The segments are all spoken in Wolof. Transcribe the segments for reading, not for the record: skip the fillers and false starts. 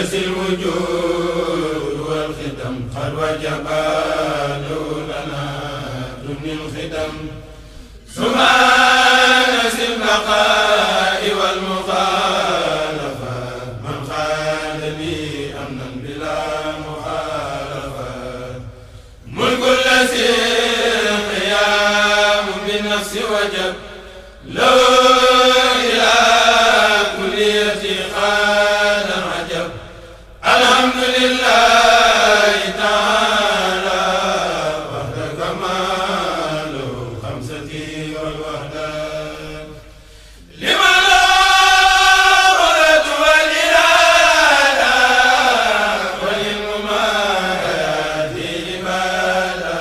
ليس الوجود والختم قد وجبا لنا دون الختم سبحان ذي البقاء والمخالفة من خال لي أمنا بلا مخالفة ملك الذي قيام بالنفس وجب لو إلى كليتي خال العجب الحمد لله تعالى وحده كماله خمستي والوحدة لمن لا قدرة والإرادة وللممايات عبادة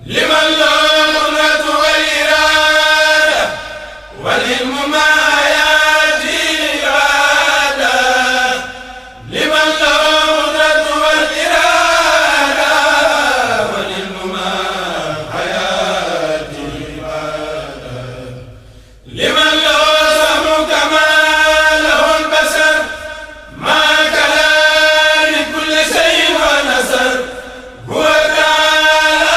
لمن لا قدرة والإرادة وللممايات عبادة لمن له قدرة والإرادة وللممايات عبادة لمن له سمع كما له البصر مع كلام كل شيء ونصر هو تعالى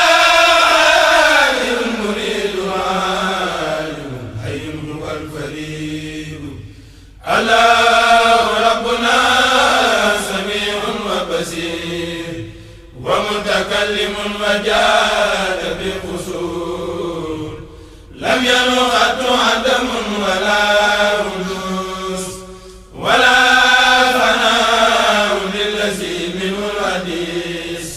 المريد العالم الحي هو الفريد الله ربنا سميع وبصير ومتكلم وجاد بقصور لم يلغت عدم ولا حدوث ولا فناء للذي منه الحديث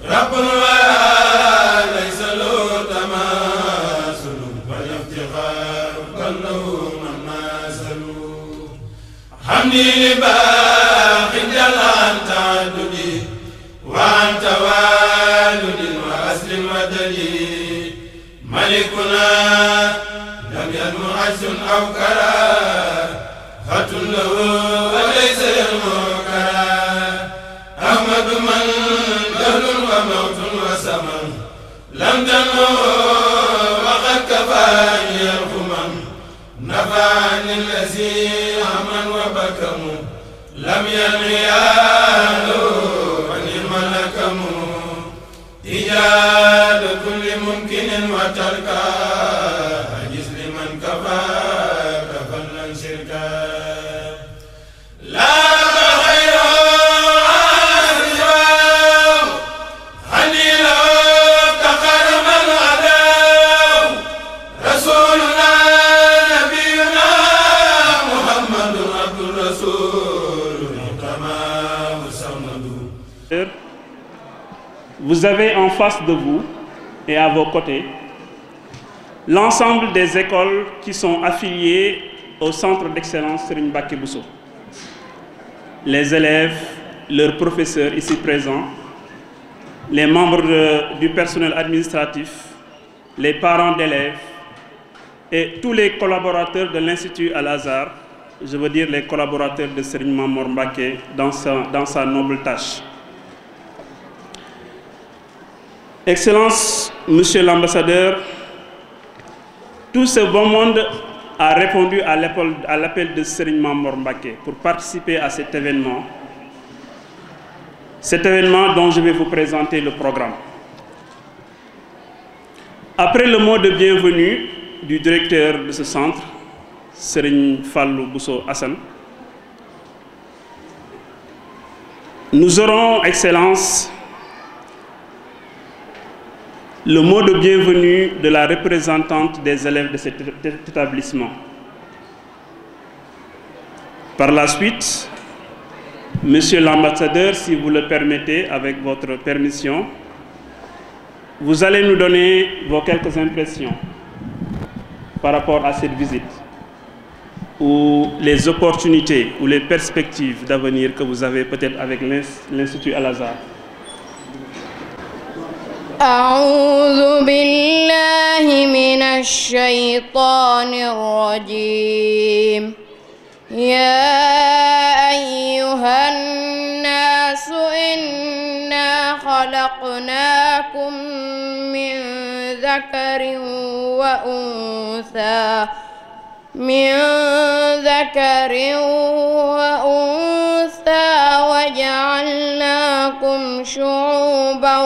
رب وليس له تماثل ولا افتخار بل له مماثل حمدي لباقي جل عن تعددي وعن توالد وأصل ودليل ملكنا لم ينم عجز أو كراهة له وليس ينمو كراهة أحمد من دهر وموت وسمن لم تنمو وقد كفاني الخمم نفعني الذي أمن وبكم لم ينياله ونعم لكم إيجاد كل ممكن وتركا عجز لمن كفى كفلا شركا لا خير عاصم خليلا تقرب العدو رسولنا نبينا محمد عبد الرسول تمام سمد. Vous avez en face de vous et à vos côtés l'ensemble des écoles qui sont affiliées au centre d'excellence Serigne Mbacké Bousso. Les élèves, leurs professeurs ici présents, les membres du personnel administratif, les parents d'élèves et tous les collaborateurs de l'Institut Al-Azhar, je veux dire les collaborateurs de Serigne Mame Mbacké dans sa noble tâche. Excellence, Monsieur l'ambassadeur, tout ce beau monde a répondu à l'appel de Serigne Mame Mbacké pour participer à cet événement dont je vais vous présenter le programme. Après le mot de bienvenue du directeur de ce centre, Serigne Fallou Bousso Assane, nous aurons, Excellence, le mot de bienvenue de la représentante des élèves de cet établissement. Par la suite, Monsieur l'ambassadeur, si vous le permettez, avec votre permission, vous allez nous donner vos quelques impressions par rapport à cette visite, ou les opportunités ou les perspectives d'avenir que vous avez peut-être avec l'Institut Al-Azhar. أعوذ بالله من الشيطان الرجيم يا أيها الناس إنا خلقناكم من ذكر وأنثى جعلناكم شعوبا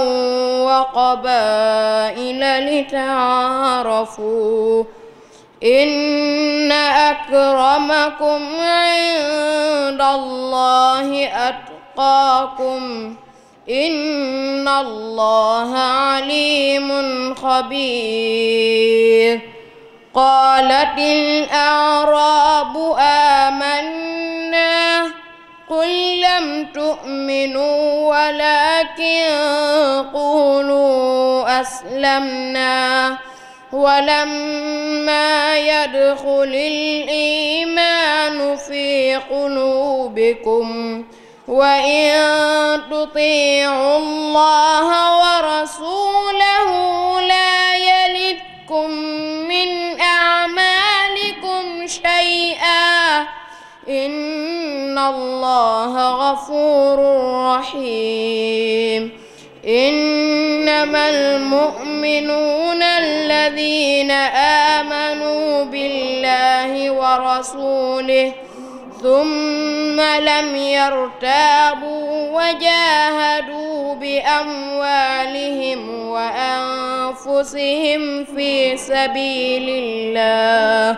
وقبائل لتعارفوا إن أكرمكم عند الله أتقاكم إن الله عليم خبير قالت الأعراب آمنا قل لم تؤمنوا ولكن قولوا أسلمنا ولما يدخل الإيمان في قلوبكم وإن تطيعوا الله ورسوله لا يلدكم من أعمالكم شيئا إن الله غفور رحيم إنما المؤمنون الذين آمنوا بالله ورسوله ثم لم يرتابوا وجاهدوا بأموالهم وأنفسهم في سبيل الله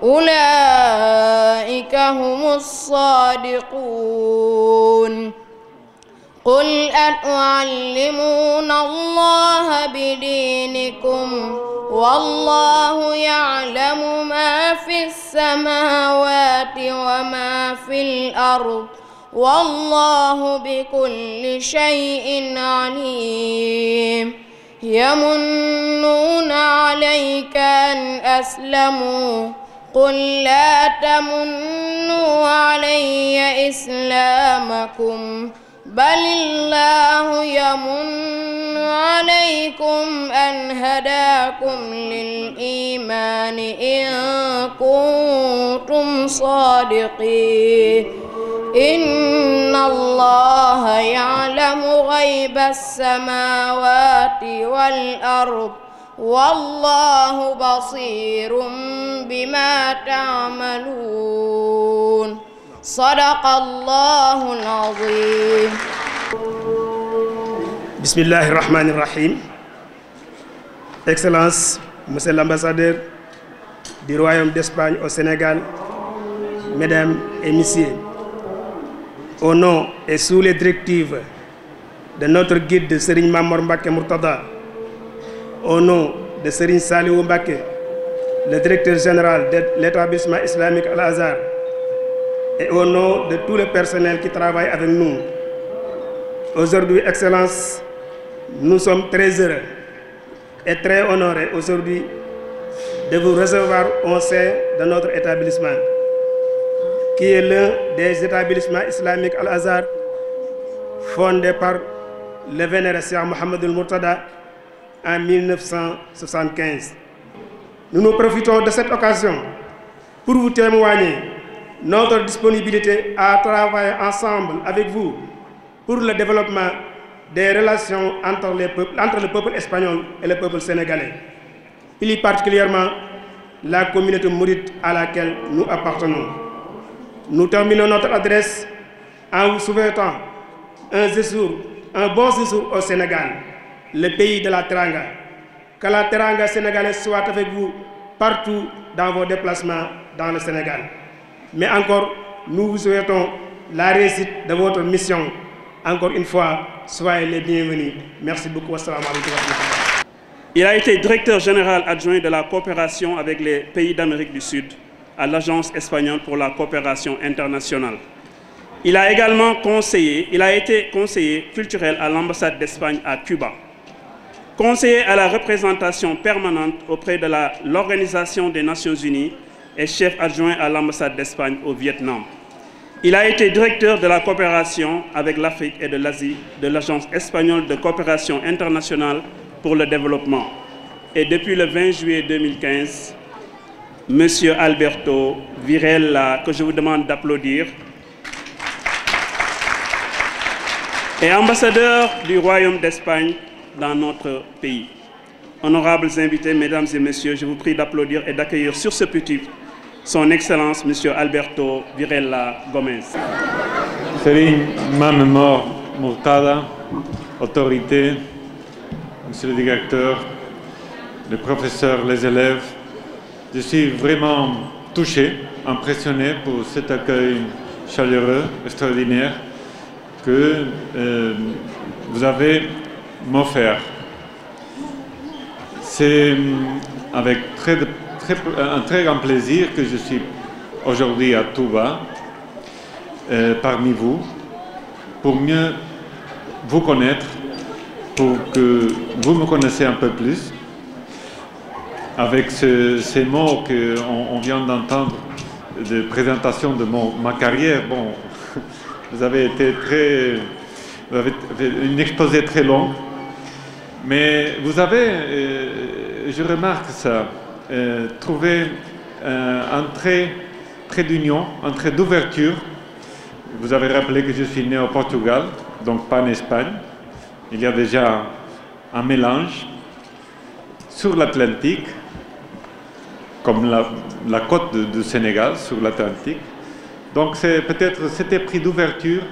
أولئك هم الصادقون قل أتعلمون الله بدينكم والله يعلم ما في السماوات وما في الأرض والله بكل شيء عليم يمنون عليك أن أسلموا قل لا تمنوا علي إسلامكم بل الله يمن عليكم أن هداكم للإيمان إن كنتم صادقين إن الله يعلم غيب السماوات والأرض والله بصير بما تعملون صدق الله العظيم. Bismillahi Rahmani Rahim. Excellence, Monsieur l'ambassadeur du Royaume d'Espagne au Sénégal, Mesdames et Messieurs, au nom et sous les directives de notre guide Serigne Mamor Mbacké Mourtada, au nom de Serigne Saliou Mbacké, le directeur général de l'établissement islamique Al-Azhar, et au nom de tout le personnel qui travaille avec nous, aujourd'hui, Excellence, nous sommes très heureux et très honorés aujourd'hui de vous recevoir au sein de notre établissement, qui est l'un des établissements islamiques Al-Azhar fondé par le vénéré Cheikh Mouhamadoul Mourtada en 1975. Nous profitons de cette occasion pour vous témoigner notre disponibilité à travailler ensemble avec vous pour le développement des relations entre le peuple espagnol et le peuple sénégalais, plus particulièrement la communauté mouride à laquelle nous appartenons. Nous terminons notre adresse en vous souhaitant un bon séjour au Sénégal, le pays de la Teranga. Que la Teranga sénégalaise soit avec vous partout dans vos déplacements dans le Sénégal. Mais encore, nous vous souhaitons la réussite de votre mission. Encore une fois, soyez les bienvenus. Merci beaucoup. Assalamu alaikum. Il a été directeur général adjoint de la coopération avec les pays d'Amérique du Sud à l'Agence espagnole pour la coopération internationale. Il a été conseiller culturel à l'ambassade d'Espagne à Cuba, conseiller à la représentation permanente auprès de l'Organisation des Nations Unies et chef adjoint à l'ambassade d'Espagne au Vietnam. Il a été directeur de la coopération avec l'Afrique et de l'Asie de l'Agence espagnole de coopération internationale pour le développement. Et depuis le 20 juillet 2015, M. Alberto Virella, que je vous demande d'applaudir, est ambassadeur du Royaume d'Espagne dans notre pays. Honorables invités, mesdames et messieurs, je vous prie d'applaudir et d'accueillir sur ce pupitre son Excellence, M. Alberto Virella Gómez. Serigne Mame Mor Mourtada, autorité, monsieur le directeur, les professeurs, les élèves, je suis vraiment touché, impressionné pour cet accueil chaleureux, extraordinaire que vous avez m'offert. C'est avec un très grand plaisir que je suis aujourd'hui à Touba, parmi vous, pour mieux vous connaître, pour que vous me connaissiez un peu plus. Avec ces mots qu'on vient d'entendre de présentation de ma carrière, bon, vous avez fait une exposé très longue, mais vous avez, je remarque ça, trouvé un trait d'union, un trait d'ouverture. Vous avez rappelé que je suis né au Portugal, donc pas en Espagne. Il y a déjà un mélange sur l'Atlantique, comme la côte du Sénégal sur l'Atlantique. Donc c'est peut-être cet esprit d'ouverture,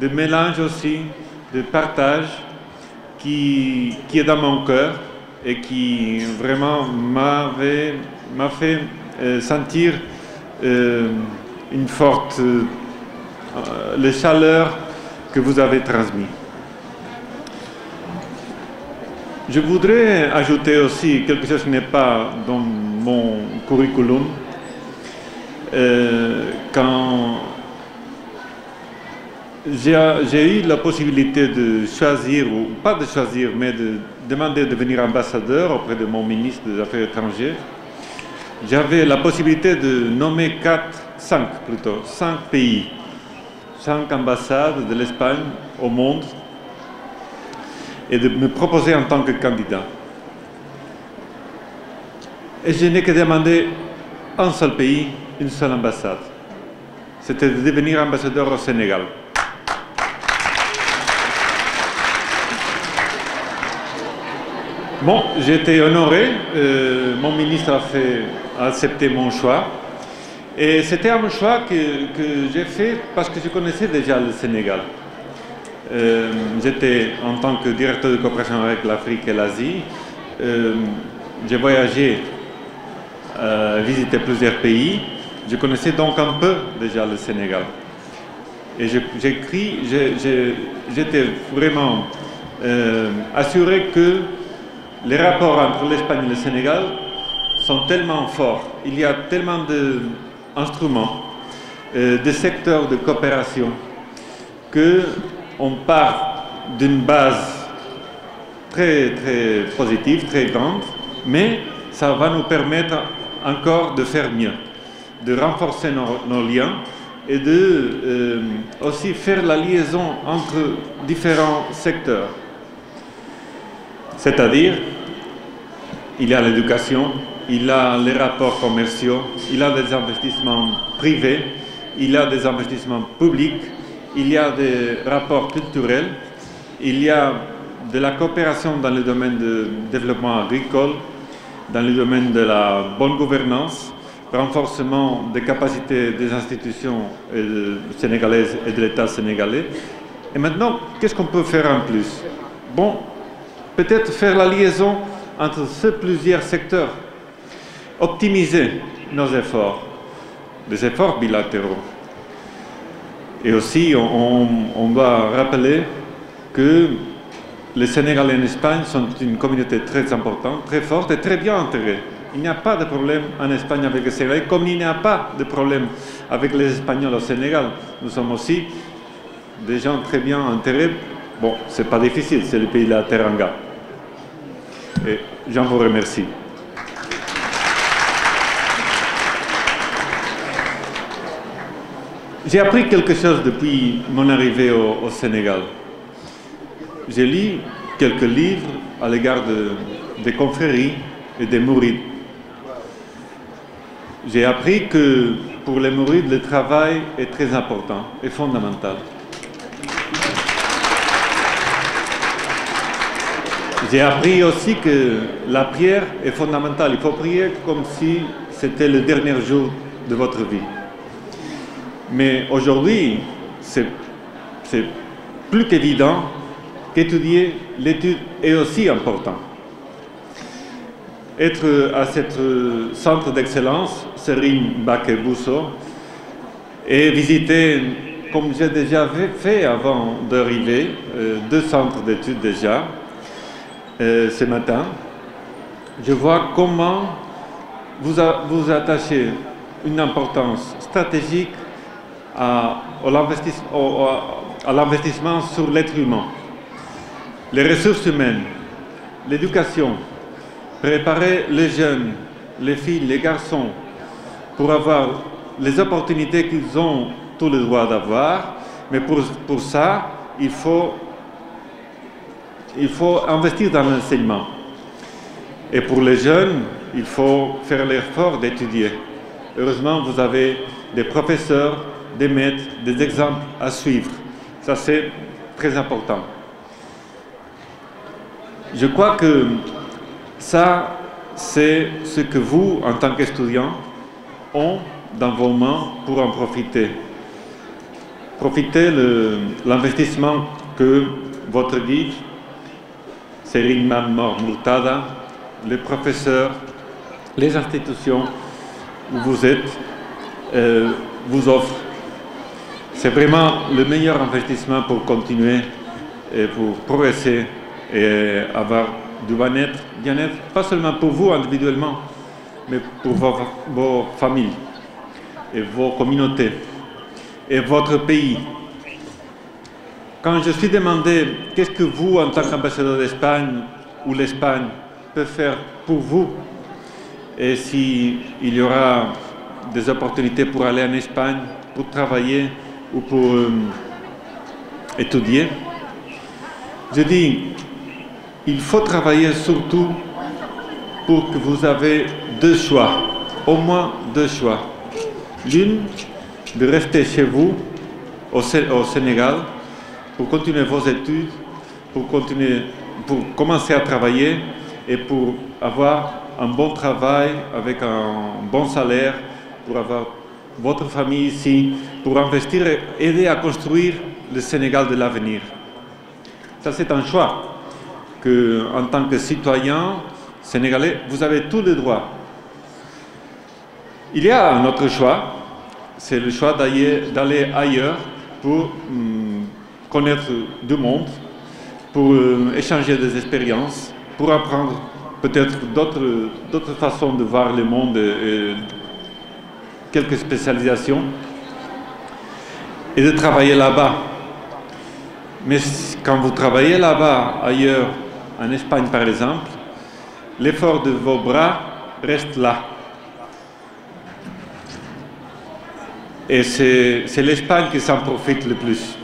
de mélange aussi, de partage qui est dans mon cœur et qui vraiment m'a fait sentir une forte les chaleurs que vous avez transmises. Je voudrais ajouter aussi quelque chose qui n'est pas dans mon curriculum. Quand j'ai eu la possibilité de choisir, ou pas de choisir, mais de demander de devenir ambassadeur auprès de mon ministre des Affaires étrangères, j'avais la possibilité de nommer 5 pays, 5 ambassades de l'Espagne au monde, et de me proposer en tant que candidat. Et je n'ai que demandé un seul pays, une seule ambassade. C'était de devenir ambassadeur au Sénégal. Bon, j'ai été honoré, mon ministre a accepté mon choix. Et c'était un choix que j'ai fait parce que je connaissais déjà le Sénégal. J'étais en tant que directeur de coopération avec l'Afrique et l'Asie. J'ai voyagé, visité plusieurs pays. Je connaissais donc un peu déjà le Sénégal. Et j'étais vraiment assuré que les rapports entre l'Espagne et le Sénégal sont tellement forts. Il y a tellement d'instruments, de secteurs de coopération qu'on part d'une base très, très positive, très grande, mais ça va nous permettre encore de faire mieux, de renforcer nos liens et de aussi faire la liaison entre différents secteurs. C'est-à-dire, il y a l'éducation, il y a les rapports commerciaux, il y a des investissements privés, il y a des investissements publics, il y a des rapports culturels, il y a de la coopération dans le domaine du développement agricole, dans le domaine de la bonne gouvernance, renforcement des capacités des institutions sénégalaises et de l'État sénégalais. Et maintenant, qu'est-ce qu'on peut faire en plus? Bon, peut-être faire la liaison entre ces plusieurs secteurs, optimiser nos efforts, les efforts bilatéraux. Et aussi, on va rappeler que les Sénégalais en Espagne sont une communauté très importante, très forte et très bien intégrée. Il n'y a pas de problème en Espagne avec les Sénégalais, comme il n'y a pas de problème avec les Espagnols au Sénégal. Nous sommes aussi des gens très bien intégrés. Bon, c'est pas difficile, c'est le pays de la Teranga. Et j'en vous remercie. J'ai appris quelque chose depuis mon arrivée au Sénégal. J'ai lu quelques livres à l'égard des confréries et des mourides. J'ai appris que pour les mourides, le travail est très important et fondamental. J'ai appris aussi que la prière est fondamentale. Il faut prier comme si c'était le dernier jour de votre vie. Mais aujourd'hui, c'est c'est plus qu'évident qu'étudier l'étude est aussi important. Être à ce centre d'excellence, Serigne Mbacké Bousso, et visiter, comme j'ai déjà fait avant d'arriver, 2 centres d'études déjà, ce matin, je vois comment vous attachez une importance stratégique à l'investissement sur l'être humain, les ressources humaines, l'éducation, préparer les jeunes, les filles, les garçons pour avoir les opportunités qu'ils ont tout le droit d'avoir, mais pour ça, il faut investir dans l'enseignement. Et pour les jeunes, il faut faire l'effort d'étudier. Heureusement, vous avez des professeurs, des maîtres, des exemples à suivre. Ça, c'est très important. Je crois que ça, c'est ce que vous, en tant qu'étudiants, ont dans vos mains pour en profiter. Profitez l'investissement que votre guide, Serigne Mame Mor Mourtada, les professeurs, les institutions où vous êtes, vous offrent. C'est vraiment le meilleur investissement pour continuer et pour progresser et avoir du bien-être, pas seulement pour vous individuellement, mais pour vos familles et vos communautés et votre pays. Quand je suis demandé qu'est-ce que vous, en tant qu'ambassadeur d'Espagne ou l'Espagne, peut faire pour vous, et s'il y aura des opportunités pour aller en Espagne, pour travailler ou pour étudier, je dis, il faut travailler surtout pour que vous avez 2 choix, au moins 2 choix. L'une, de rester chez vous, au Sénégal, pour continuer vos études, pour commencer à travailler et pour avoir un bon travail avec un bon salaire, pour avoir votre famille ici, pour investir et aider à construire le Sénégal de l'avenir. Ça, c'est un choix que, en tant que citoyen sénégalais, vous avez tous les droits. Il y a un autre choix, c'est le choix d'aller ailleurs pour connaître du monde, pour échanger des expériences, pour apprendre peut-être d'autres façons de voir le monde et quelques spécialisations, et de travailler là-bas. Mais quand vous travaillez là-bas, ailleurs, en Espagne par exemple, l'effort de vos bras reste là. Et c'est l'Espagne qui s'en profite le plus.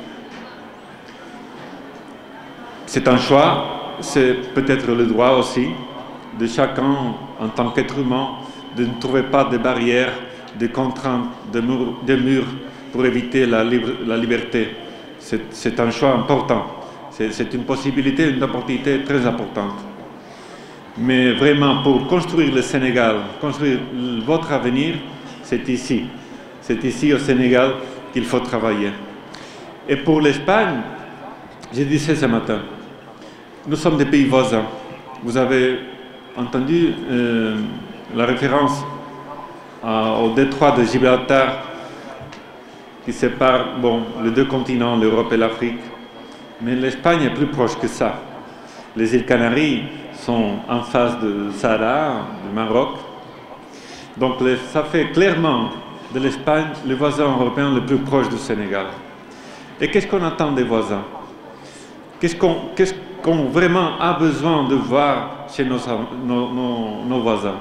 C'est un choix, c'est peut-être le droit aussi de chacun en tant qu'être humain de ne trouver pas de barrières, de contraintes, de murs pour éviter la liberté. C'est un choix important. C'est une possibilité, une opportunité très importante. Mais vraiment, pour construire le Sénégal, construire votre avenir, c'est ici. C'est ici au Sénégal qu'il faut travailler. Et pour l'Espagne, je disais ce matin, nous sommes des pays voisins. Vous avez entendu la référence au détroit de Gibraltar qui sépare les 2 continents, l'Europe et l'Afrique. Mais l'Espagne est plus proche que ça. Les îles Canaries sont en face de Sahara, du Maroc. Donc ça fait clairement de l'Espagne le voisin européen le plus proche du Sénégal. Et qu'est-ce qu'on attend des voisins? Qu'est-ce qu'on vraiment a besoin de voir chez nos voisins?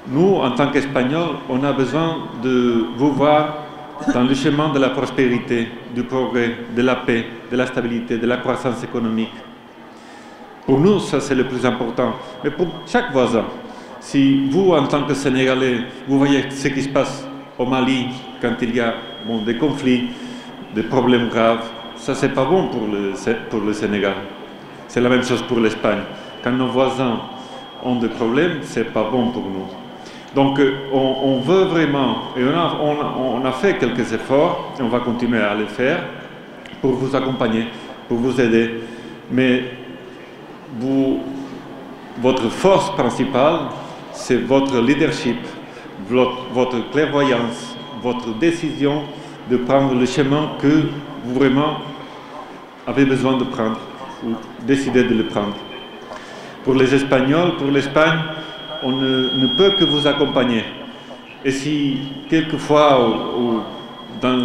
Nous, en tant qu'Espagnols, on a besoin de vous voir dans le chemin de la prospérité, du progrès, de la paix, de la stabilité, de la croissance économique. Pour nous, ça c'est le plus important. Mais pour chaque voisin, si vous, en tant que Sénégalais, vous voyez ce qui se passe au Mali quand il y a des conflits, des problèmes graves, ça c'est pas bon pour le Sénégal. C'est la même chose pour l'Espagne. Quand nos voisins ont des problèmes, c'est pas bon pour nous. Donc on veut vraiment, et on a fait quelques efforts, et on va continuer à les faire, pour vous accompagner, pour vous aider. Mais votre force principale, c'est votre leadership, votre clairvoyance, votre décision de prendre le chemin que vous vraiment avez besoin de prendre, ou décidez de le prendre. Pour les Espagnols, pour l'Espagne, on ne peut que vous accompagner. Et si quelquefois, ou dans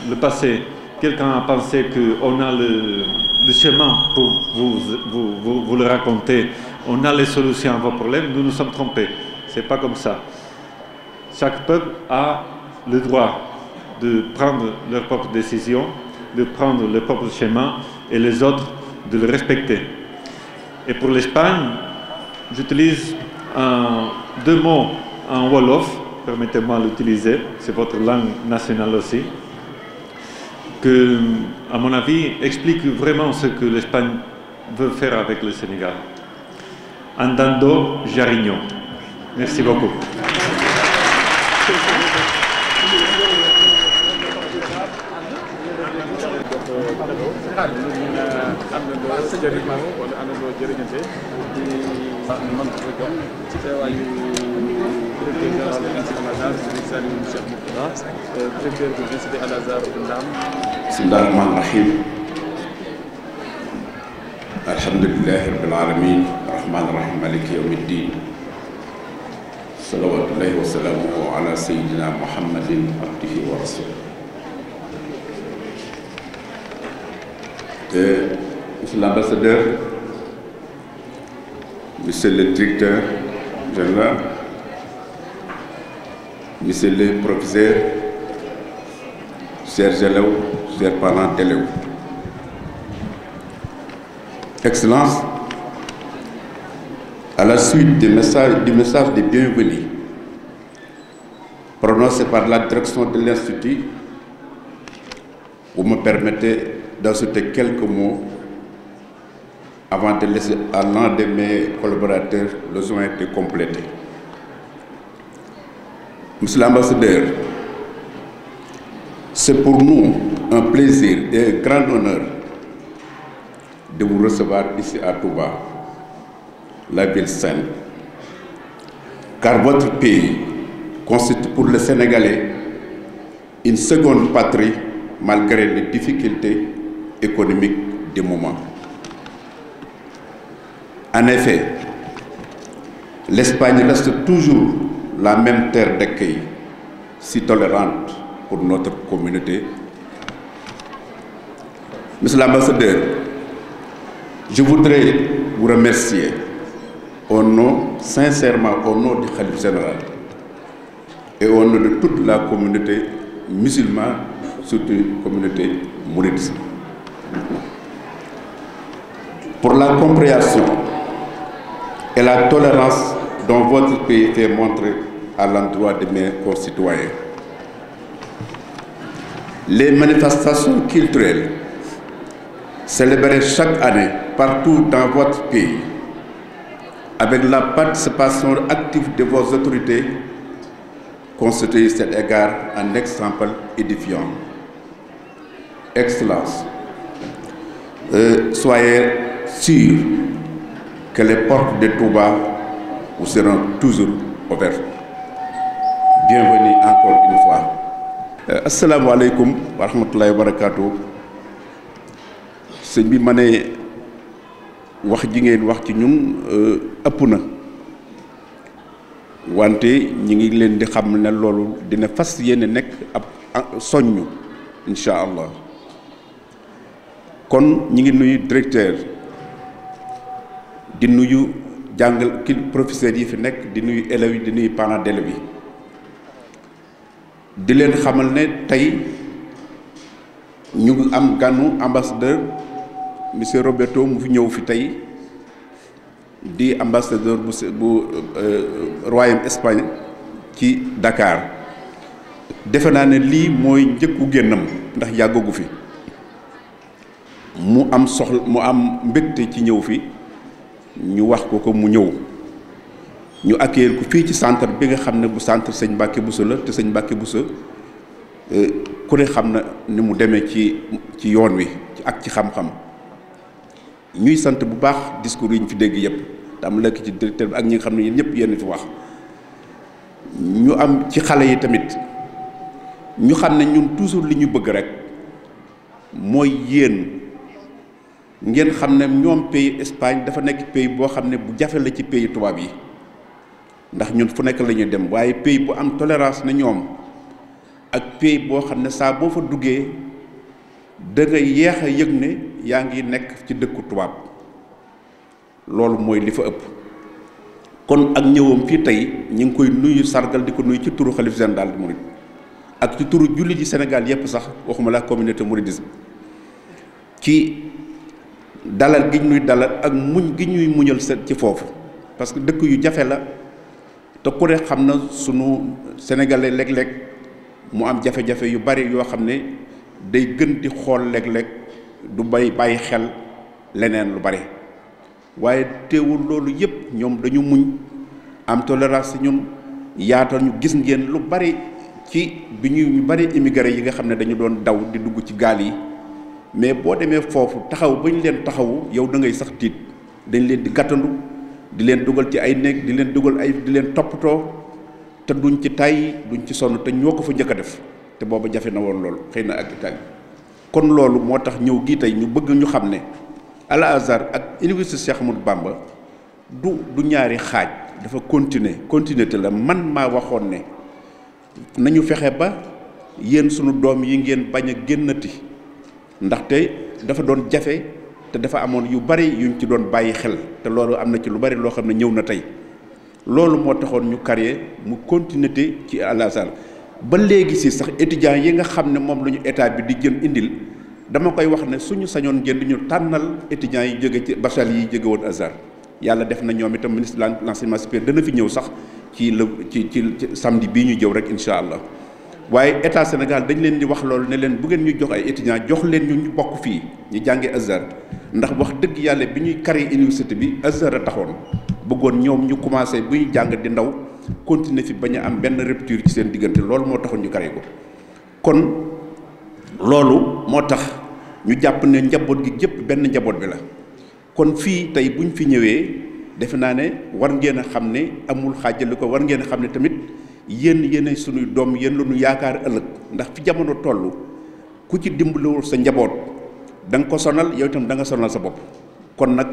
le passé, quelqu'un a pensé qu'on a le chemin pour vous le raconter, on a les solutions à vos problèmes, nous nous sommes trompés. Ce n'est pas comme ça. Chaque peuple a le droit de prendre leurs propres décisions, de prendre leur propre chemin, et les autres de le respecter. Et pour l'Espagne, j'utilise deux mots en Wolof, permettez-moi d'utiliser, c'est votre langue nationale aussi, que, à mon avis, explique vraiment ce que l'Espagne veut faire avec le Sénégal. Andando Jarigno. Merci beaucoup. Bismillahirrahmanirrahim. Alhamdulillahi rabbil alamin, arrahmanirrahim, maliki yawmiddin. Salawatullahi wa salamuhu ala sayyidina Muhammadin abdihi wa rasulih. Monsieur l'ambassadeur, monsieur le directeur général, monsieur le professeur, chers élèves, chers parents d'élèves, Excellence, à la suite du message de bienvenue prononcé par la direction de l'Institut, vous me permettez d'ajouter quelques mots avant de laisser à l'un de mes collaborateurs le soin de compléter. Monsieur l'ambassadeur, c'est pour nous un plaisir et un grand honneur de vous recevoir ici à Touba, la ville sainte, car votre pays constitue pour les Sénégalais une seconde patrie malgré les difficultés économiques du moment. En effet, l'Espagne reste toujours la même terre d'accueil, si tolérante pour notre communauté. Monsieur l'ambassadeur, je voudrais vous remercier sincèrement au nom du Khalife général et au nom de toute la communauté musulmane, surtout la communauté mouride, pour la compréhension et la tolérance dont votre pays fait montrer à l'endroit de mes concitoyens. Les manifestations culturelles célébrées chaque année partout dans votre pays, avec la participation active de vos autorités, constituent cet égard un exemple édifiant. Excellence, soyez sûrs que les portes de Touba vous seront toujours ouvertes. Bienvenue encore une fois. Assalamu alaikum wa rahmatullahi wa barakatuh. Sëñ bi ma ne wax ji ngeen wax ci ñun ëpp na wante ñi ngi leen di xam ne loolu dina fas yéene nekk ab soññu incha allah. Kon ñi ngi nuyu directeur di nuyu professeurs yi fi nekk di nuyu élèves yi di nuyu parents d'élèves yi di leen xamal ne tey ñu ngi am ganu ambassadeur monsieur Roberto mu fi ñëw fi tey di ambassadeur bu royaume Espagne ci Dakar defe naa ne lii mooy njëkku génnam ndax yàggagu fi mu am mbégte ci ñëw fi ñu wax ko mu ñëw ñu accueillir ko fii ci centre bi nga xam ne bu centre sëñ Mbacke Bousso la te sëñ Mbacke Bousso ku ne xam na ni mu demee ci yoon wi ak ci xam-xam ñuy sant bu baax discours yi ñu fi dégg yëpp te am lekk ci directeur bi ak ñi nga xam ne yéen ñëpp yéen fi wax ñu am ci xale yi tamit ñu xam ne ñun toujours li ñu bëgg rek mooy yéen ngeen xam ne ñoom pays Espagne dafa nekk pays boo xam ne bu jafe la ci pays tubaab yi ndax ñun fu nekk la ñuy dem waaye pays bu am tolérance na ñoom ak pays boo xam ne saa boo fa duggee da nga yeex a yëg ne yaa ngi nekk ci dëkku tubaab loolu mooy li fa ëpp. kon ak ñëwam fii tey ñu ngi koy nuyu sargal di ko nuyu ci turu xalif général di Mouride ak ci turu jullit yi Sénégal yépp sax waxuma la communauté mouridisme ci dalal gi ñuy dalal ak muñ gi ñuy muñal ci foofu parce que dëkk yu jafe la te ku ne xam na sunu sénégalais léeg-léeg mu am jafe-jafe yu bari yoo xam ne day gën di xool léeg-léeg du bàyyi xel leneen lu bari waaye teewul loolu yépp ñoom dañu muñ am tolérance ci ñun yaatal ñu gis ngeen lu bari ci bi ñu bari immigré yi nga xam ne dañu doon daw di dugg ci gaal yi mais boo demee foofu taxaw ba ñu leen taxawu yow da ngay sax tiit dañ leen di gàttandu di leen dugal ci ay néeg di leen dugal di leen toppatoo te duñ ci tàyyi duñ ci sonn te ñoo ko fa njëkk a def te booba jafe na woon loolu xëy na ak Italie kon loolu moo tax ñëw gii tey ñu bëgg ñu xam ne Al Azhar ak université Cheikh Ahmadou Bamba du ñaari xaaj dafa continuité la man maa waxoon ne nañu fexe ba yéen sunu doom yi ngeen bañ a génnati ndaxte dafa doon jafe te dafa amoon yu bari yuñ ci doon bàyyi xel te loolu am na ci lu bari loo xam ne ñëw na tey loolu moo taxoon ñu créer mu continuité ci Al Azhar ba léegi si sax étudiants yi nga xam ne moom la ñu état bi di jël indil dama koy wax ne suñu sañoon ngeen di ñu tànnal étudiants yi jóge ci bachelier yi jóge woon Azhar yàlla def na ñoom itam ministre de l'enseignement supérieur dana fi ñëw sax ci samedi bii ñu jëw rek incha allah waaye état Sénégal dañ leen di wax loolu ne leen bu ngeen ñu jox ay étudiants jox leen ñu bokk fii ñu jàngee Azhar ndax wax dëgg yàlla bi ñuy créer université bi Azhar a taxoon bëggoon ñoom ñu commencé bu ñu jàng di ndaw continuer fi bañ a am benn rupture ci seen diggante loolu moo taxoon ñu créer ko kon loolu moo tax ñu jàpp ne njaboot gi yëpp benn njaboot bi la kon fii tey buñ fi ñëwee defe naa ne war ngeen a xam ne amul xaajali ko war ngeen a xam ne tamit yéen suñuy doom yéen la ñu yaakaar ëllëg ndax fi jamono toll ku ci dimbalewul sa njaboot da nga ko sonal yow itam da nga sonal sa bopp kon nag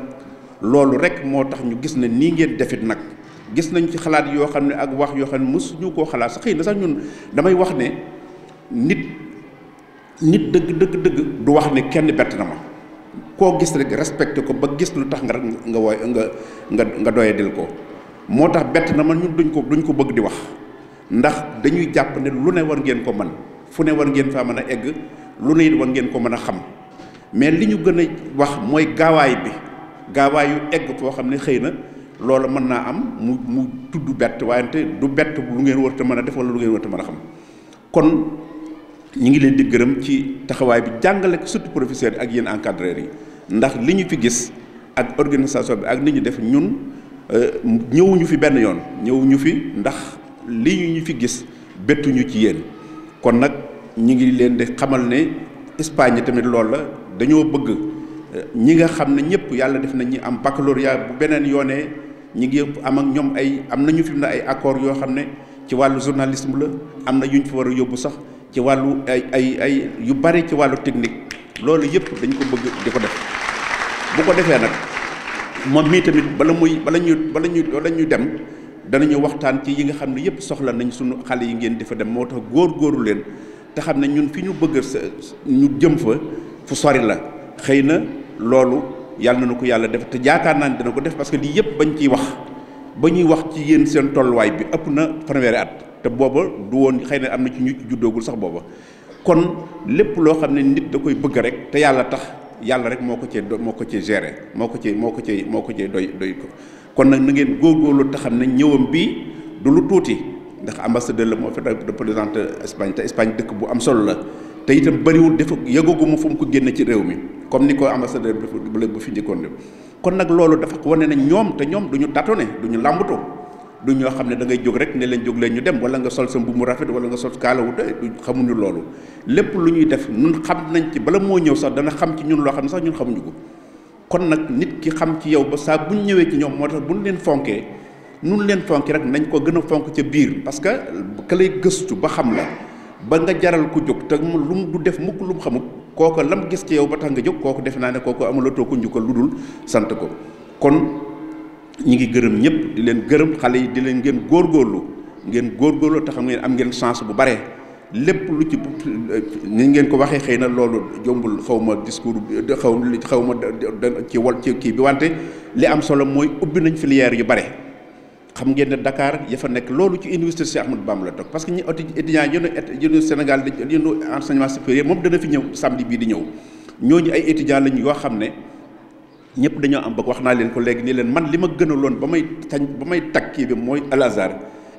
loolu rek moo tax ñu gis ne nii ngeen defit nag gis nañ ci xalaat yoo xam ne ak wax yoo xam ne mësuñu koo xalaat sax xëy na sax ñun damay wax ne nit dëgg du wax ne kenn bett na ma koo gis rek respecté ko ba gis lu tax nga doyadil ko moo tax bett na ma ñun duñ ko bëgg di wax ndax dañuy jàpp ne lu ne war ngeen ko mën fu ne war ngeen faa mën a egg lu ne it war ngeen ko mën a xam mais li ñu gën a wax mooy gaawaayu egg foo xam ne xëy na loolu mën naa am mu tudd bett waaye te du bett lu ngeen war te mën a def wala lu ngeen war te mën a xam kon ñu ngi leen di gërëm ci taxawaay bi jàngale ko surtout professeurs yi ak yéen encadreurs yi ndax li ñu fi gis ak organisation bi ak ni ñu def ñun ñëwuñu fi benn yoon ñëwuñu fi ndax li ñu fi gis bettuñu ci yéen kon nag ñu ngi leen di xamal ne Espagne tamit loolu la dañoo bëgg ñi nga xam ne ñëpp yàlla def na ñi am baccalauréat bu beneen yoonee ñi ngi am ak ñoom am nañu fi mu ne ay accords yoo xam ne ci wàllu journalisme la am na yuñ fi war a yóbbu sax ci wàllu ay yu bari ci wàllu technique loolu yëpp dañ ko bëgg di ko def bu ko defee nag moom mii tamit bala ñuy dem danañu waxtaan ci yi nga xam ne yëpp soxla nañ suñu xale yi ngeen di fa dem moo tax góor-góoru leen te xam ne ñun fi ñu bëgg ñu jëm fa fu sori la xëy na loolu yàlla na ko yàlla def te yaakaar naa ne dina ko def parce que lii yëpp bañ ciy wax ba ñuy wax ci yéen seen tolluwaay bi ëpp na fanweeri at te booba du woon xëy na am na ci ñu juddoogul sax booba kon lépp loo xam ne nit da koy bëgg rek te yàlla tax yàlla rek moo ko cee gérer moo ko cee doy ko kon nag na ngeen góorgóorlu te xam ne ñëwam bii du lu tuuti ndax ambassadeur la moo fi représenté Espagne te Espagne dëkk bu am solo la te itam bëriwul dafa yëgaguma fu mu ko génne ci réew mi comme ni ko ambassadeur bu fi njëkkoon def kon nag loolu dafa wane ne ñoom te ñoom duñu tâtonner duñu làmbatu du ñoo xam ne da ngay jóg rek ne leen jóg leen ñu dem wala nga sol sa mbubb mu rafet wala nga sol kaalawu xamuñu loolu lépp lu ñuy def ñun xam nañ ci bala moo ñëw sax dana xam ci ñun loo xam ne sax ñun xamuñu ko kon nag nit ki xam ci yow ba saa buñ ñëwee ci ñoom moo tax buñ leen fonkee nun leen fonki rek nañ ko gën a fonk ca biir parce que ka lay gëstu ba xam la ba nga jaral ko jóg te lu mu du def mukk lu mu xamut kooku lam gis ci yow ba tax nga jóg kooku defe naa ne kooku amulatoo ko njukkal lu dul sant ko kon ñi ngi gërëm ñëpp di leen gërëm xale yi di leen ngeen góorgóorlu te xam ngeen am ngeen chance bu bare lépp lu ci ni ngeen ko waxee xëy na loolu jombul xaw ma discours xaw ma ci kii bi wante li am solo mooy ubbi nañ filière yu bare xam ngeen ne Dakar ya fa nekk loolu ci université Cheikh Ahmadou Bamba la toog parce que ñi étudiants yéen Sénégal yéen enseignement supérieur moom dana fi ñëw samedi bii di ñëw ñooñu ay étudiants lañ yoo xam ne ñëpp dañoo am bëgg wax naa leen ko léegi nii leen man li ma gënaloon ba may tag kii bi mooy Al Azhar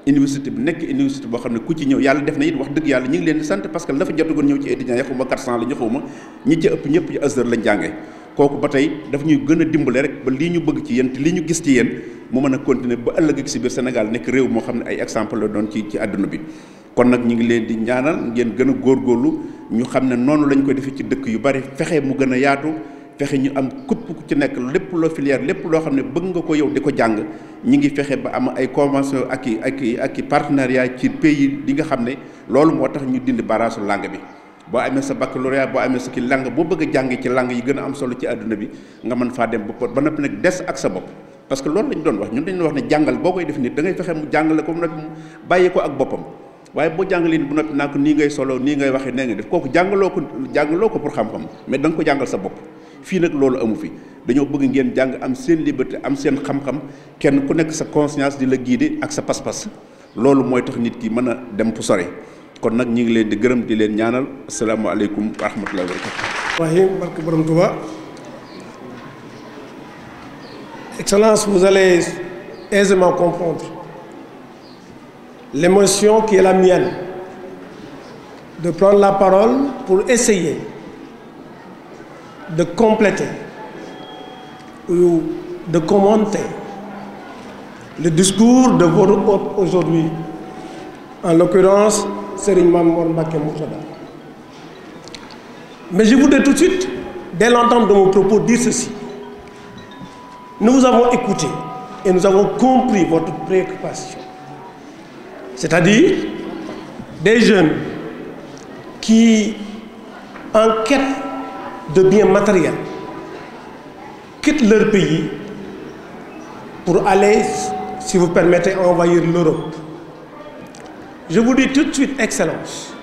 université bi nekk université boo xam ne ku ci ñëw yàlla def na it wax dëgg yàlla ñu ngi leen di sant parce que la fa jotagoon ñëw ci étudiants yi xawma 400 la ñu xawma ñi ci ëpp ñëpp ci Azhar lañ jàngee kooku ba tey daf ñuy gën a dimbale rek ba lii ñu bëgg ci yéen te lii ñu gis ci yéen mu mën a continuer ba ëllëg ak si biir Sénégal nekk réew moo xam ne ay exemple la doon ci àdduna bi kon nag ñu ngi leen di ñaanal ngeen gën a góorgóorlu ñu xam ne noonu lañ koy defee ci dëkk yu bari fexe mu gën a yaatu fexe ñu am képp ku ci nekk lépp loo filière lépp loo xam ne bëgg nga ko yow di ko jàng ñi ngi fexe ba am ay convention ak i partenariat ci pays yi nga xam ne loolu moo tax ñu dindi barrage langue bi boo amee sa baccalauréat boo amee sa ki langue boo bëgg a jàng ci langue yi gën a am solo ci àdduna bi nga mën faa dem ba noppi nag des ak sa bopp parce que loolu lañ doon wax ñun dañu wax ne jàngal boo koy def nit da ngay fexe mu jàngale ko mu noppi mu bàyyi ko ak boppam waaye boo jàngalee bu noppi naa ko nii ngay solo nii ngay waxee nee nga def kooku jàngaloo ko pour xam-xam mais da nga ko jàngal sa bopp fii nag loolu amu fi dañoo bëgg ngeen jàng am seen liberté am seen xam-xam kenn ku nekk sa conscience di la guider ak sa pas-pas loolu mooy tax nit ki mën a dem fu sore kon nag ñu ngi leen di gërëm di leen ñaanal asalaamaaleykum wa rahmatullahi wa barakatuh. Wahim barke borom Touba. Excellence, vous allez aisément comprendre l'émotion qui est la mienne de prendre la parole pour essayer de compléter ou de commenter le discours de votre hôte aujourd'hui, en l'occurrence Serigne Mame Mor Mbacké Mourtada. Mais je voudrais tout de suite, dès l'entame de mon propos, dire ceci. Nous vous avons écouté et nous avons compris votre préoccupation. C'est-à-dire des jeunes qui, en quête de biens matériels, quittent leur pays pour aller, si vous permettez, envahir l'Europe. Je vous dis tout de suite, Excellence,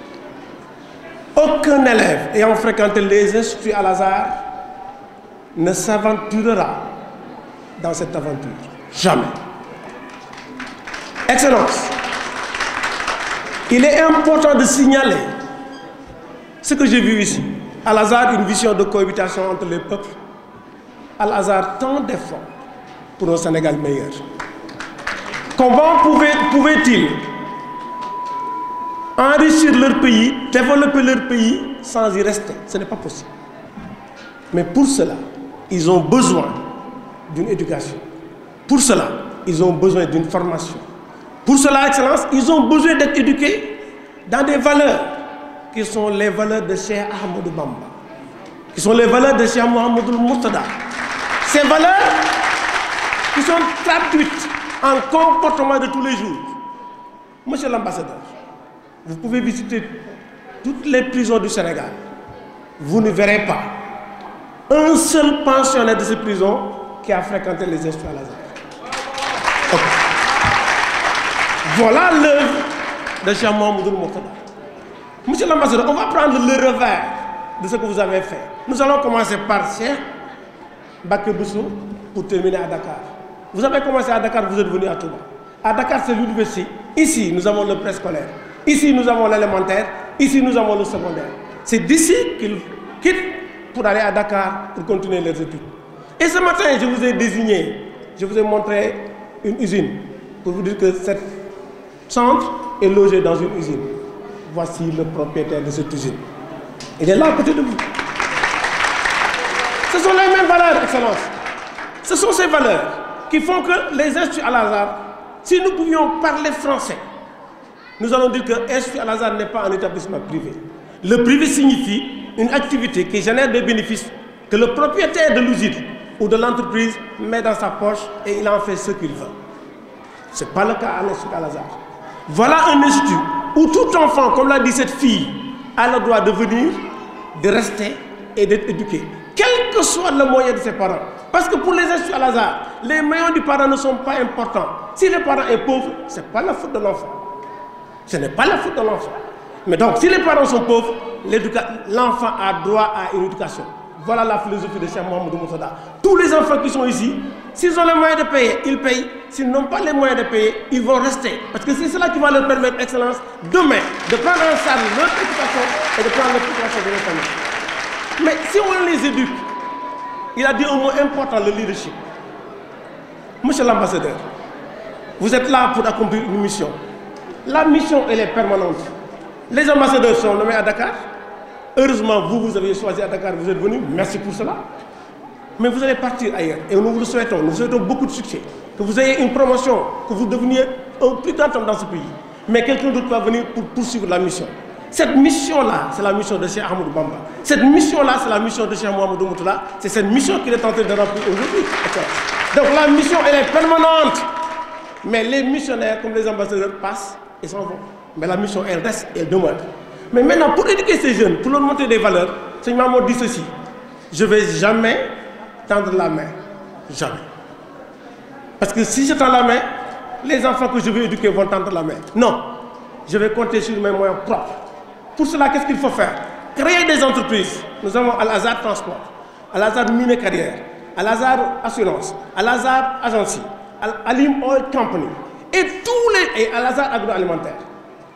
aucun élève ayant fréquenté les instituts Al Azhar ne s'aventurera dans cette aventure. Jamais. Excellence, il est important de signaler ce que j'ai vu ici. Al Azhar, une vision de cohabitation entre les peuples. Al Azhar, tant d'efforts pour un Sénégal meilleur. Comment pouvaient-ils enrichir leur pays, développer leur pays sans y rester? Ce n'est pas possible. Mais pour cela, ils ont besoin d'une éducation. Pour cela, ils ont besoin d'une formation. Pour cela, Excellence, ils ont besoin d'être éduqués dans des valeurs qui sont les valeurs de Cheikh Ahmadou Bamba, qui sont les valeurs de Cheikh Mouhamadoul Mourtada. Ces valeurs qui sont traduites en comportement de tous les jours. Monsieur l'ambassadeur, vous pouvez visiter toutes les prisons du Sénégal. Vous ne verrez pas un seul pensionnaire de ces prisons qui a fréquenté les instituts Al Azhar. Okay. Voilà l'œuvre de Cheikh Mouhamadoul Mourtada. Monsieur l'ambassadeur, on va prendre le revers de ce que vous avez fait. Nous allons commencer par Cheikh Mbacké Bousso pour terminer à Dakar. Vous avez commencé à Dakar, vous êtes venu à Touba. À Dakar, c'est l'université. Ici, nous avons le préscolaire. Ici, nous avons l'élémentaire. Ici, nous avons le secondaire. C'est d'ici qu'ils quittent pour aller à Dakar pour continuer leurs études. Et ce matin, je vous ai désigné, je vous ai montré une usine pour vous dire que cet centre est logé dans une usine. Voici le propriétaire de cette usine. Il est là à côté de vous. Ce sont les mêmes valeurs, Excellence. Ce sont ces valeurs qui font que les instituts Al Azhar Si nous pouvions parler français, nous allons dire que l'Institut Al-Azhar n'est pas un établissement privé. Le privé signifie une activité qui génère des bénéfices que le propriétaire de l'usine ou de l'entreprise met dans sa poche et il en fait ce qu'il veut. Ce n'est pas le cas à l'Institut Al-Azhar. Voilà un institut où tout enfant, comme l'a dit cette fille, a le droit de venir, de rester et d'être éduqué, quel que soit le moyen de ses parents. Parce que pour les instituts Al-Azhar, les moyens du parent ne sont pas importants. Si le parent est pauvre, ce n'est pas la faute de l'enfant. Ce n'est pas la faute de l'enfant. Mais donc, si les parents sont pauvres, l'enfant a droit à une éducation. Voilà la philosophie de Cheikh Mouhamadou Mourtada. Tous les enfants qui sont ici, s'ils ont les moyens de payer, ils payent. S'ils n'ont pas les moyens de payer, ils vont rester. Parce que c'est cela qui va leur permettre, Excellence, demain, de prendre en charge leur éducation et de prendre l'éducation de leur famille. Mais si on les éduque, il a dit un mot important, le leadership. Monsieur l'ambassadeur, vous êtes là pour accomplir une mission. La mission, elle est permanente. Les ambassadeurs sont nommés à Dakar. Heureusement, vous avez choisi à Dakar, vous êtes venus. Merci pour cela. Mais vous allez partir ailleurs. Et nous vous le souhaitons. Nous vous souhaitons beaucoup de succès. Que vous ayez une promotion, que vous deveniez un plus grand homme dans ce pays. Mais quelqu'un d'autre va venir pour poursuivre la mission. Cette mission-là, c'est la mission de Cheikh Ahmadou Bamba. Cette mission-là, c'est la mission de Cheikh Mouhamadou Mourtada. C'est cette mission qu'il est en train de remplir aujourd'hui. Donc la mission, elle est permanente. Mais les missionnaires, comme les ambassadeurs, passent et s'en vont. Mais la mission, elle reste et elle demeure. Mais maintenant, pour éduquer ces jeunes, pour leur montrer des valeurs, Seigneur Mamour dit ceci: je ne vais jamais tendre la main. Jamais. Parce que si je tends la main, les enfants que je veux éduquer vont tendre la main. Non. Je vais compter sur mes moyens propres. Pour cela, qu'est-ce qu'il faut faire? Créer des entreprises. Nous avons Al-Azhar Transport, Al-Azhar Mine Carrière, Al-Azhar Assurance, Al-Azhar Agency, Al-Alim Oil Company et Al-Azhar Agroalimentaire.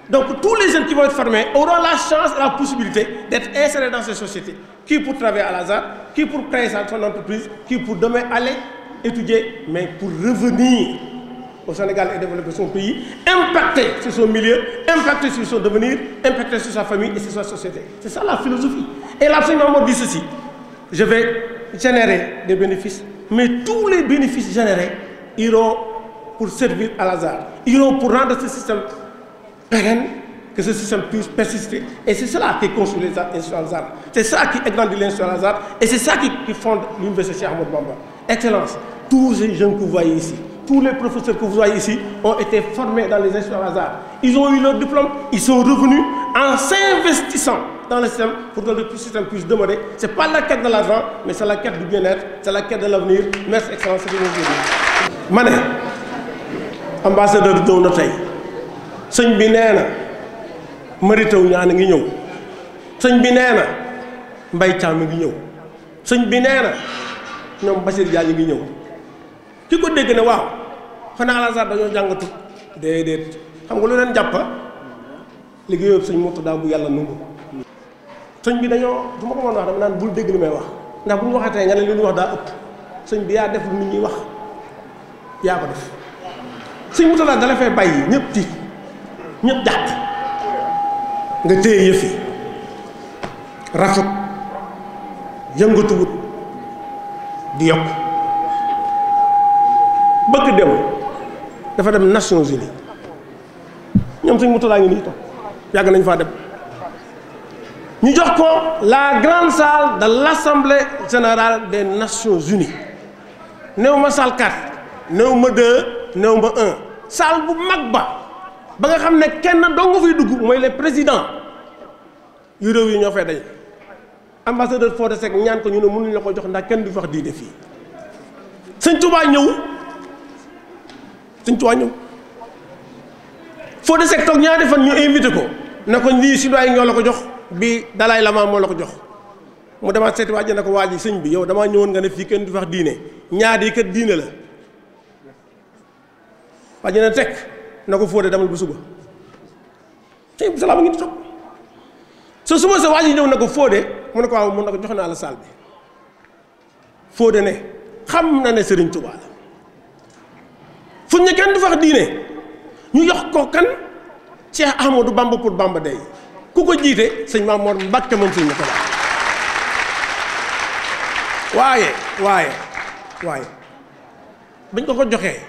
Donc tous les jeunes qui vont être formés auront la chance et la possibilité d'être insérés dans ces sociétés. Qui pour travailler à Al-Azhar, qui pour créer son entreprise, qui pour demain aller étudier, mais pour revenir au Sénégal et développer son pays, impacter sur son milieu, impacter sur son devenir, impacter sur sa famille et sur sa société. C'est ça la philosophie. Et l'enseignement dit ceci: je vais générer des bénéfices, mais tous les bénéfices générés iront pour servir à Al-Azhar, iront pour rendre ce système pérenne, que ce système puisse persister. Et c'est cela qui construit les instituts Al-Azhar. C'est ça qui agrandit l'institut Al-Azhar et c'est ça qui fonde l'université Cheikh Ahmadou Bamba. Excellence, tous ces jeunes que vous voyez ici, tous les professeurs que vous voyez ici ont été formés dans les instituts Al-Azhar. Ils ont eu leur diplôme, ils sont revenus en s'investissant dans le système pour que le système puisse demeurer. Ce n'est pas la quête de l'argent, mais c'est la quête du bien-être, c'est la quête de l'avenir. Merci, Excellence. Mané, ambassadeur de Donatay, sëñ bi nee na Mary Teuw Niane ngi ñëw, sëñ bi nee na Mbaye Thiam ngi ñëw, sëñ bi nee na ñoom Bassirou Diagne ngi ñëw. ki ko dégg ne waaw xanaa Al-Azhar dañoo jàngatu déedéet xam nga lu leen jàppa liggéeyoo sëñ Mourtada bu yàlla nungu. sëñ bi dañoo du ma ko mën a wax dama naan bul dégg li may wax ndax bu ñu waxatee nga ne li ñu wax daa ëpp. sëñ bi yaa def lu nit ñi wax yaa ko def. sëñ Mourtada dala fay bàyyi ñëpp tiit ñëpp jàpp nga téye yëf yi rafet yëngatuwut di yokk. bëgg dem dafa dem Nations Unies ñoom sëñ Mourtada ngi nii toog yàgg nañ faa dem ñu jox ko la grande salle de l'Assemblée générale des Nations Unies néew ma salle 4 néew ma 2 néew ma 1 salle bu mag ba nga xam ne kenn doo nga fiy dugg mooy les présidents yu réew yi ñoo fay daje ambassadeur Fodé Seck ñaan ko ñu ne mënuñ la ko jox ndax kenn du wax diine fii sëñ Touba ñëw sëñ Touba ñëw Fodé Seck toog ñaari fan ñu invité ko ne ko lii si doy ñoo la ko jox bi Dalai Lama moo la ko jox mu demaat seeti waa ji ne ko waa ji sëñ bi yow damaa ñëwoon nga ne fii kenn du wax diine ñaari kat diine la waa ji ne teg na ko Fodé demal bu suba sëñ bi salaam a ngi toog so suba sa waa ji ñëw na ko Fodé mu ne ko waaw mun na ko jox naa la saal bi Fodé ne xam na ne Serigne Touba la fu ñu kenn du wax diine ñu jox ko kan Cheikh Ahmadou Bamba pour Bamba day ku ko jiite sëñ Mamour Mbacke moom sëñ Mourtada waaye bañ ko joxee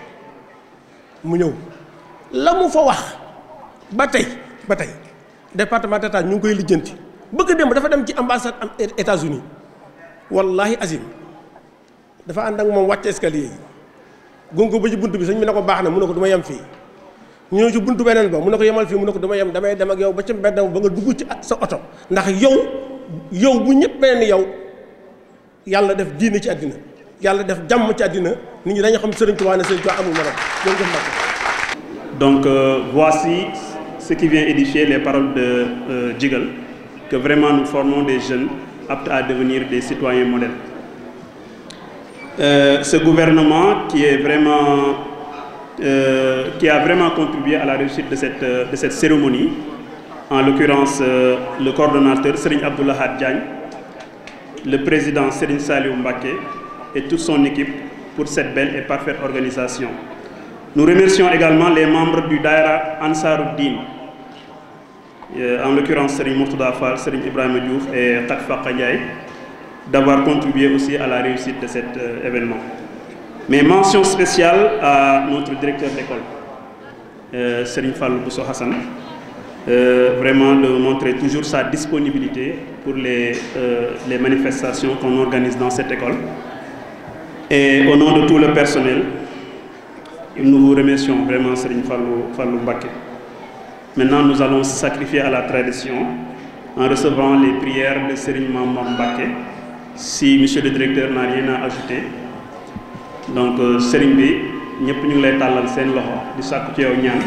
mu ñëw la mu fa wax ba tey département d'État ñu ngi koy lijjanti bëgg dem dafa dem ci ambassade am États-Unis wallahi azim dafa ànd ak moom wàcc escalier yi gunge ba ci bunt bi sëñ bi ne ko baax na mu ne ko du ma yem fii ñu ñëw ci buntu beneen ba mu ne ko yemal fii mu ne ko du ma yem damay dem ak yow ba ca mbedd ba nga dugg ci sa oto ndax yow bu ñëpp beneen ni yow yàlla def diine ci àddina yàlla def jàmm ci àddina nit ñi dañu xam Sëriñ Tuubaa ne Sëriñ Tuubaa amul morom loolu def nag. Donc voici ce qui vient édifier les paroles de Djigal, que vraiment nous formons des jeunes aptes à devenir des citoyens modèles. Ce gouvernement qui a vraiment contribué à la réussite de cette cérémonie, en l'occurrence le coordonnateur Serigne Abdou Lahad Diagne, le président Serigne Saliou Mbacké et toute son équipe pour cette belle et parfaite organisation. Nous remercions également les membres du Daïra Ansaruddin, en l'occurrence Serigne Mourtada Fall, Serigne Ibrahima Diouf et Khatfa Ndiaye, d'avoir contribué aussi à la réussite de cet événement. Mais mention spéciale à notre directeur d'école, Serigne Fallou Bousso Hassan, vraiment de montrer toujours sa disponibilité pour les manifestations qu'on organise dans cette école. Et au nom de tout le personnel, nous vous remercions vraiment, Serigne Fallou Mbacké. Maintenant, nous allons sacrifier à la tradition en recevant les prières de Serigne Mamor Mbacké. Si monsieur le directeur n'a rien à ajouter, donc Serigne bi ñëpp ñu ngi lay tàllal seen loxo di sàkku ci yow ñaan.